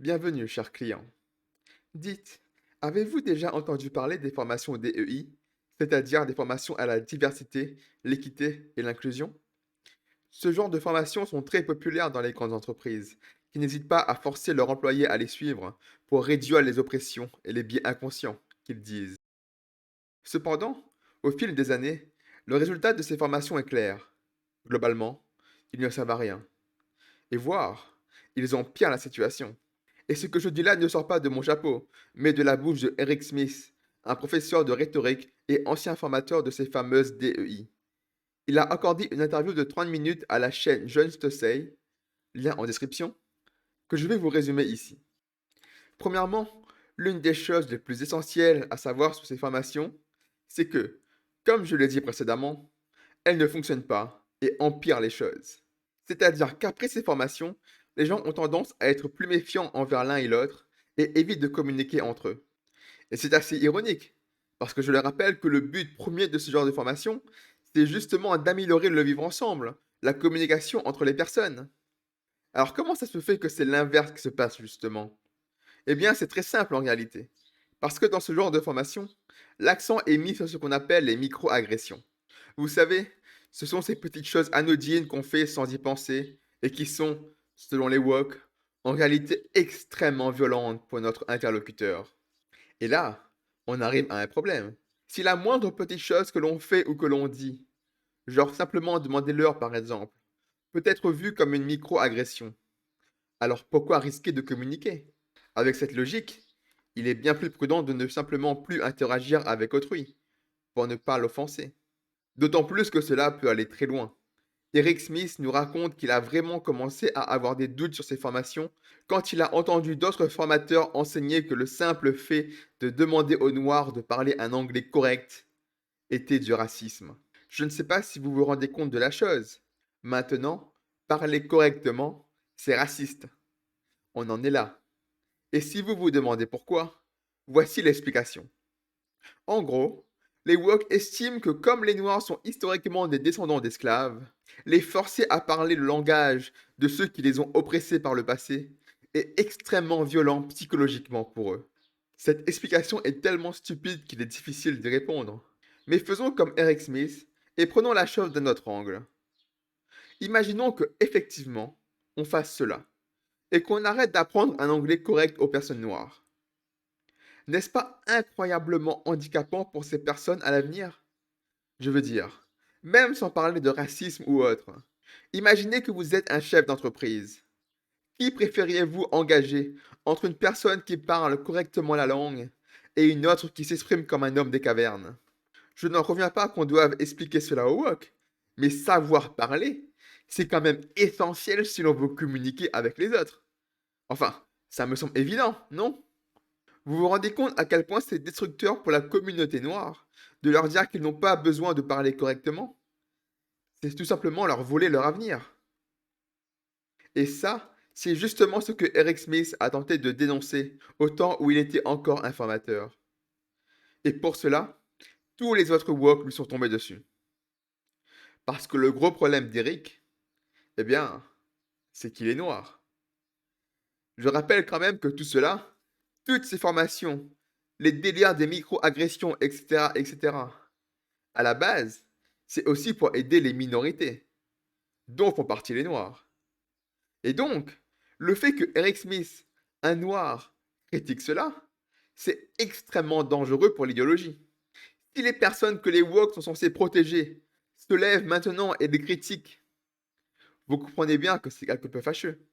Bienvenue, cher client. Dites, avez-vous déjà entendu parler des formations DEI, c'est-à-dire des formations à la diversité, l'équité et l'inclusion? Ce genre de formations sont très populaires dans les grandes entreprises, qui n'hésitent pas à forcer leurs employés à les suivre pour réduire les oppressions et les biais inconscients qu'ils disent. Cependant, au fil des années, le résultat de ces formations est clair. Globalement, ils ne servent à rien. Et voire, ils empirent la situation. Et ce que je dis là ne sort pas de mon chapeau, mais de la bouche de Eric Smith, un professeur de rhétorique et ancien formateur de ces fameuses DEI. Il a accordé une interview de 30 minutes à la chaîne John Stossel, lien en description, que je vais vous résumer ici. Premièrement, l'une des choses les plus essentielles à savoir sur ces formations, c'est que, comme je l'ai dit précédemment, elles ne fonctionnent pas et empirent les choses. C'est-à-dire qu'après ces formations, les gens ont tendance à être plus méfiants envers l'un et l'autre et évitent de communiquer entre eux. Et c'est assez ironique, parce que je le rappelle que le but premier de ce genre de formation, c'est justement d'améliorer le vivre ensemble, la communication entre les personnes. Alors comment ça se fait que c'est l'inverse qui se passe justement? Eh bien, c'est très simple en réalité. Parce que dans ce genre de formation, l'accent est mis sur ce qu'on appelle les micro-agressions. Vous savez, ce sont ces petites choses anodines qu'on fait sans y penser et qui sont, selon les woke, en réalité extrêmement violentes pour notre interlocuteur. Et là, on arrive à un problème. Si la moindre petite chose que l'on fait ou que l'on dit, genre simplement demander l'heure par exemple, peut être vue comme une micro-agression, alors pourquoi risquer de communiquer? Avec cette logique, il est bien plus prudent de ne simplement plus interagir avec autrui, pour ne pas l'offenser. D'autant plus que cela peut aller très loin. Eric Smith nous raconte qu'il a vraiment commencé à avoir des doutes sur ses formations quand il a entendu d'autres formateurs enseigner que le simple fait de demander aux Noirs de parler un anglais correct était du racisme. Je ne sais pas si vous vous rendez compte de la chose. Maintenant, parler correctement, c'est raciste. On en est là. Et si vous vous demandez pourquoi, voici l'explication. En gros, les woke estiment que comme les Noirs sont historiquement des descendants d'esclaves, les forcer à parler le langage de ceux qui les ont oppressés par le passé est extrêmement violent psychologiquement pour eux. Cette explication est tellement stupide qu'il est difficile d'y répondre. Mais faisons comme Eric Smith et prenons la chose d'un autre angle. Imaginons que, effectivement, on fasse cela et qu'on arrête d'apprendre un anglais correct aux personnes noires. N'est-ce pas incroyablement handicapant pour ces personnes à l'avenir? Je veux dire, même sans parler de racisme ou autre. Imaginez que vous êtes un chef d'entreprise. Qui préfériez-vous engager entre une personne qui parle correctement la langue et une autre qui s'exprime comme un homme des cavernes? Je n'en reviens pas qu'on doive expliquer cela au wok, mais savoir parler, c'est quand même essentiel si l'on veut communiquer avec les autres. Enfin, ça me semble évident, non? Vous vous rendez compte à quel point c'est destructeur pour la communauté noire de leur dire qu'ils n'ont pas besoin de parler correctement? C'est tout simplement leur voler leur avenir. Et ça, c'est justement ce que Eric Smith a tenté de dénoncer au temps où il était encore informateur. Et pour cela, tous les autres woke lui sont tombés dessus. Parce que le gros problème d'Eric, eh bien, c'est qu'il est noir. Je rappelle quand même que tout cela, toutes ces formations, les délires des micro-agressions, etc., etc., à la base, c'est aussi pour aider les minorités, dont font partie les noirs. Et donc, le fait que Eric Smith, un noir, critique cela, c'est extrêmement dangereux pour l'idéologie. Si les personnes que les woke sont censées protéger se lèvent maintenant et les critiquent, vous comprenez bien que c'est quelque peu fâcheux.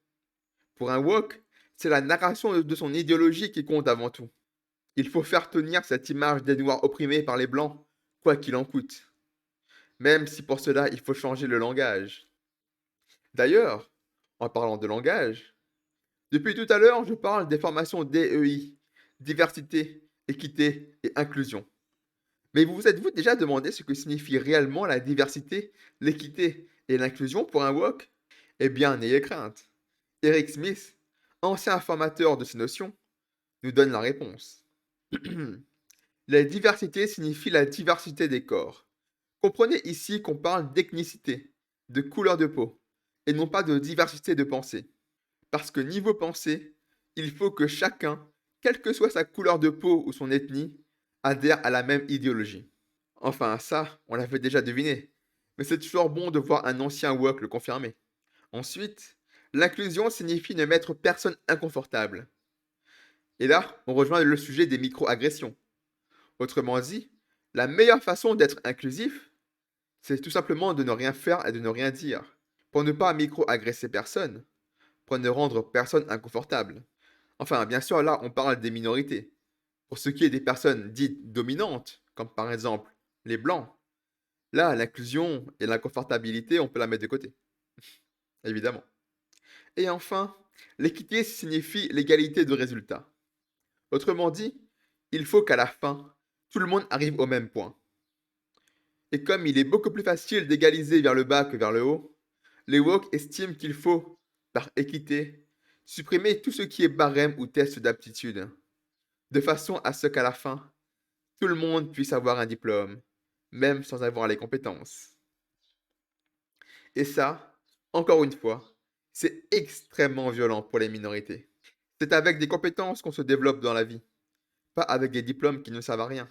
Pour un woke, c'est la narration de son idéologie qui compte avant tout. Il faut faire tenir cette image des noirs opprimés par les blancs, quoi qu'il en coûte. Même si pour cela il faut changer le langage. D'ailleurs, en parlant de langage, depuis tout à l'heure, je parle des formations DEI, diversité, équité et inclusion. Mais vous vous êtes-vous déjà demandé ce que signifie réellement la diversité, l'équité et l'inclusion pour un woke? Eh bien, n'ayez crainte. Eric Smith, ancien formateur de ces notions, nous donne la réponse. La diversité signifie la diversité des corps. Comprenez ici qu'on parle d'ethnicité, de couleur de peau, et non pas de diversité de pensée. Parce que niveau pensée, il faut que chacun, quelle que soit sa couleur de peau ou son ethnie, adhère à la même idéologie. Enfin, ça, on l'avait déjà deviné, mais c'est toujours bon de voir un ancien woke le confirmer. Ensuite, l'inclusion signifie ne mettre personne inconfortable. Et là, on rejoint le sujet des micro-agressions. Autrement dit, la meilleure façon d'être inclusif, c'est tout simplement de ne rien faire et de ne rien dire, pour ne pas micro-agresser personne, pour ne rendre personne inconfortable. Enfin, bien sûr, là, on parle des minorités. Pour ce qui est des personnes dites dominantes, comme par exemple les blancs, là, l'inclusion et l'inconfortabilité, on peut la mettre de côté, évidemment. Et enfin, l'équité signifie l'égalité de résultats. Autrement dit, il faut qu'à la fin, tout le monde arrive au même point. Et comme il est beaucoup plus facile d'égaliser vers le bas que vers le haut, les woke estiment qu'il faut, par équité, supprimer tout ce qui est barème ou test d'aptitude, de façon à ce qu'à la fin, tout le monde puisse avoir un diplôme, même sans avoir les compétences. Et ça, encore une fois, c'est extrêmement violent pour les minorités. C'est avec des compétences qu'on se développe dans la vie, pas avec des diplômes qui ne servent à rien.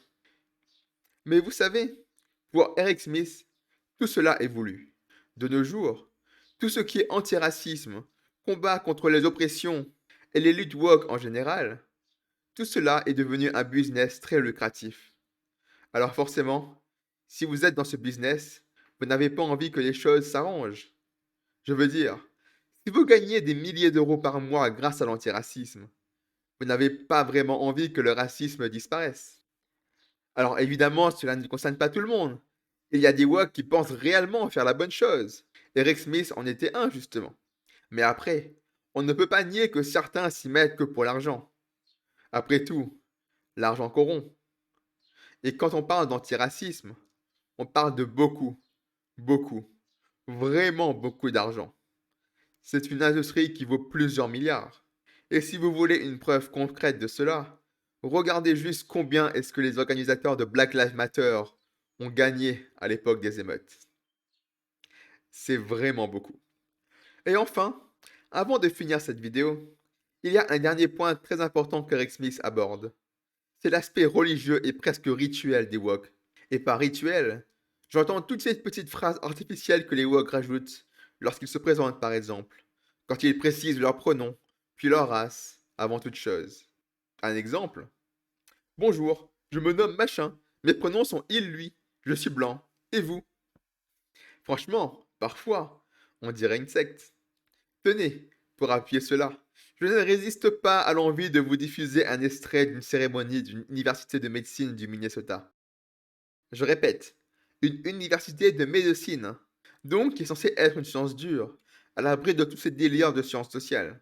Mais vous savez, pour Eric Smith, tout cela est voulu. De nos jours, tout ce qui est antiracisme, combat contre les oppressions et les luttes woke en général, tout cela est devenu un business très lucratif. Alors forcément, si vous êtes dans ce business, vous n'avez pas envie que les choses s'arrangent. Je veux dire, si vous gagnez des milliers d'euros par mois grâce à l'antiracisme, vous n'avez pas vraiment envie que le racisme disparaisse. Alors évidemment, cela ne concerne pas tout le monde. Il y a des woke qui pensent réellement faire la bonne chose. Eric Smith en était un, justement. Mais après, on ne peut pas nier que certains s'y mettent que pour l'argent. Après tout, l'argent corrompt. Et quand on parle d'antiracisme, on parle de beaucoup, beaucoup, vraiment beaucoup d'argent. C'est une industrie qui vaut plusieurs milliards. Et si vous voulez une preuve concrète de cela, regardez juste combien est-ce que les organisateurs de Black Lives Matter ont gagné à l'époque des émeutes. C'est vraiment beaucoup. Et enfin, avant de finir cette vidéo, il y a un dernier point très important qu'Eric Smith aborde. C'est l'aspect religieux et presque rituel des woke. Et par rituel, j'entends toutes ces petites phrases artificielles que les woke rajoutent lorsqu'ils se présentent par exemple, quand ils précisent leur pronom, puis leur race, avant toute chose. Un exemple: bonjour, je me nomme machin, mes pronoms sont il, lui, je suis blanc, et vous? Franchement, parfois, on dirait une secte. Tenez, pour appuyer cela, je ne résiste pas à l'envie de vous diffuser un extrait d'une cérémonie d'une université de médecine du Minnesota. Je répète, une université de médecine, donc qui est censée être une science dure, à l'abri de tous ces délires de sciences sociales.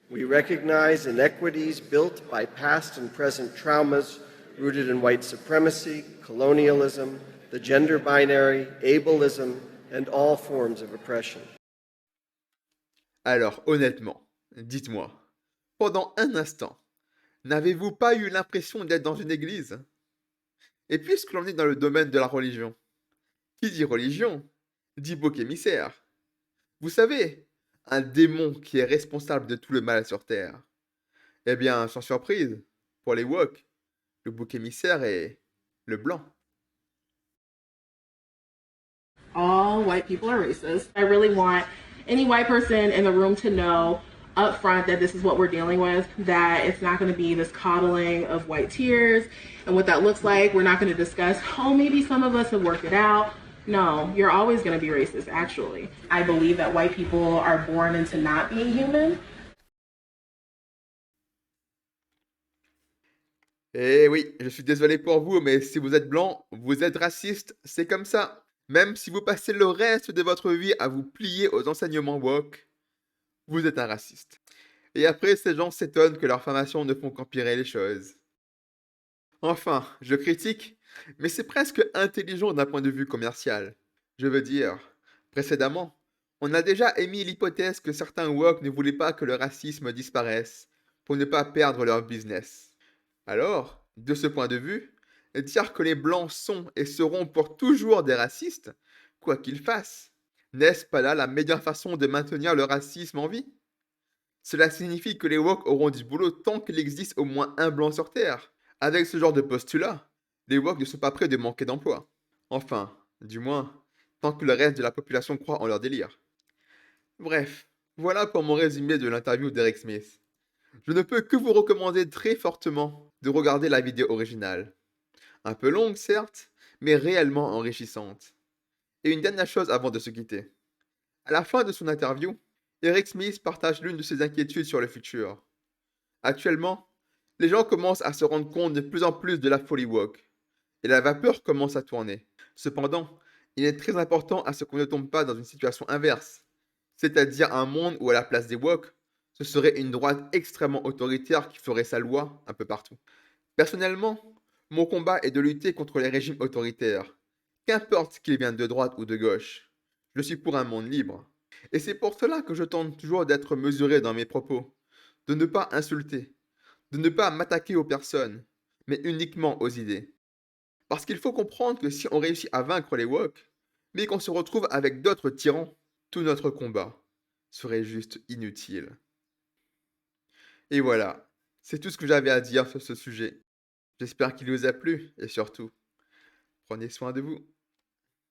We recognize inequities built by past and present traumas rooted in white supremacy, colonialism, the gender binary, ableism, and all forms of oppression. Alors, honnêtement, dites-moi, pendant un instant, n'avez-vous pas eu l'impression d'être dans une église? Et puisque l'on est dans le domaine de la religion, qui dit religion, dit bouc émissaire. Vous savez, un démon qui est responsable de tout le mal sur Terre. Eh bien, sans surprise, pour les woke, le bouc émissaire est le blanc. All white people are racist. I really want any white person in the room to know up front that this is what we're dealing with, that it's not going to be this coddling of white tears and what that looks like. We're not going to discuss, oh, maybe some of us have worked it out. No, you're always going to be racist, actually. I believe that white people are born into not being human. Eh oui, je suis désolé pour vous, mais si vous êtes blanc, vous êtes raciste, c'est comme ça. Même si vous passez le reste de votre vie à vous plier aux enseignements woke, vous êtes un raciste. Et après, ces gens s'étonnent que leurs formations ne font qu'empirer les choses. Enfin, je critique, mais c'est presque intelligent d'un point de vue commercial. Je veux dire, précédemment, on a déjà émis l'hypothèse que certains woke ne voulaient pas que le racisme disparaisse pour ne pas perdre leur business. Alors, de ce point de vue, dire que les blancs sont et seront pour toujours des racistes, quoi qu'ils fassent, n'est-ce pas là la meilleure façon de maintenir le racisme en vie? Cela signifie que les woke auront du boulot tant qu'il existe au moins un blanc sur Terre. Avec ce genre de postulat, les woke ne sont pas prêts de manquer d'emploi. Enfin, du moins, tant que le reste de la population croit en leur délire. Bref, voilà pour mon résumé de l'interview d'Eric Smith. Je ne peux que vous recommander très fortement de regarder la vidéo originale. Un peu longue, certes, mais réellement enrichissante. Et une dernière chose avant de se quitter. À la fin de son interview, Eric Smith partage l'une de ses inquiétudes sur le futur. Actuellement, les gens commencent à se rendre compte de plus en plus de la folie woke, et la vapeur commence à tourner. Cependant, il est très important à ce qu'on ne tombe pas dans une situation inverse, c'est-à-dire un monde où à la place des woke, ce serait une droite extrêmement autoritaire qui ferait sa loi un peu partout. Personnellement, mon combat est de lutter contre les régimes autoritaires, qu'importe qu'ils viennent de droite ou de gauche. Je suis pour un monde libre. Et c'est pour cela que je tente toujours d'être mesuré dans mes propos, de ne pas insulter, de ne pas m'attaquer aux personnes, mais uniquement aux idées. Parce qu'il faut comprendre que si on réussit à vaincre les woke, mais qu'on se retrouve avec d'autres tyrans, tout notre combat serait juste inutile. Et voilà, c'est tout ce que j'avais à dire sur ce sujet. J'espère qu'il vous a plu et surtout, prenez soin de vous.